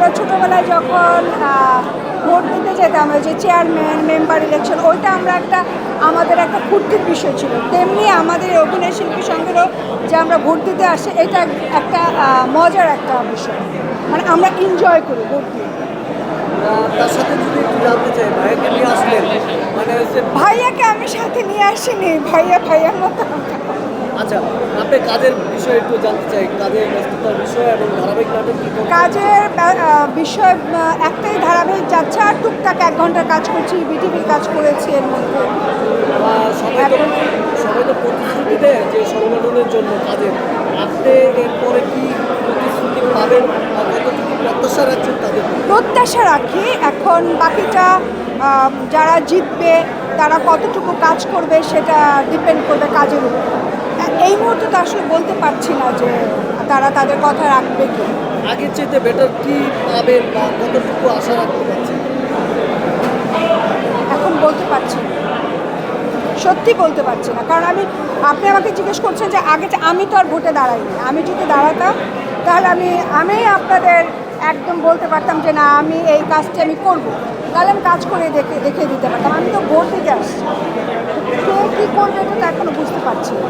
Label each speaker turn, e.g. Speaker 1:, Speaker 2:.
Speaker 1: আমরা ছোটোবেলায় যখন ভোট দিতে যেতাম, ওই যে চেয়ারম্যান মেম্বার ইলেকশন, ওইটা আমরা আমাদের একটা ফুর্তির বিষয় ছিল। তেমনি আমাদের অভিনয় শিল্পী সংঘেরও যে আমরা ভোট দিতে আসি, এটা একটা মজার একটা বিষয়, মানে আমরা এনজয় করি ভোট দিয়ে।
Speaker 2: তার সাথে যদি একটু জানতে চাই, ভাইয়াকে নিয়ে আসলেন, মানে হচ্ছে
Speaker 1: ভাইয়াকে আমি সাথে নিয়ে আসিনি, ভাইয়ার মতো।
Speaker 2: আচ্ছা, আপনি কাজের বিষয়ে একটু জানতে চাই, কাজের ব্যস্ততার বিষয় এবং ধারাবাহিক নাটক কি করছেন?
Speaker 1: কাজের বিষয় একটাই ধারাবাহিক যাচ্ছে, আর টুকটাক 1 ঘন্টার কাজ করছি, বিটিভির কাজ করেছি এর মধ্যে।
Speaker 2: সবাই তো প্রতিশ্রুতি দেয় যে সংগঠনের জন্য কাজের, আপনি এরপরে কি প্রতিশ্রুতি পাবেন বা কতটুকু প্রত্যাশা রাখছেন তাদের?
Speaker 1: প্রত্যাশা রাখি। এখন বাকিটা যারা জিতবে তারা কতটুকু কাজ করবে সেটা ডিপেন্ড করবে কাজের উপর। এই মুহূর্তে তো আসলে বলতে পারছি না যে তারা তাদের কথা রাখবে কি।
Speaker 2: আগের চাইতে বেটার কি পাবেন বা কতটুকু আশা রাখতে পারছেন?
Speaker 1: এখন বলতে পারছি না, সত্যি বলতে পারছি না। কারণ আপনি আমাকে জিজ্ঞেস করছেন যে আগে আমি তো আর ভোটে দাঁড়াইনি। আমি যদি দাঁড়াতাম তাহলে আমি আপনাদের একদম বলতে পারতাম যে না, আমি এই কাজটি আমি করব, তাহলে আমি কাজ করে দেখিয়ে দিতে পারতাম। আমি তো ভোট দিতে আসছি, কে কী করবে এটা তো এখনও বুঝতে পারছি না।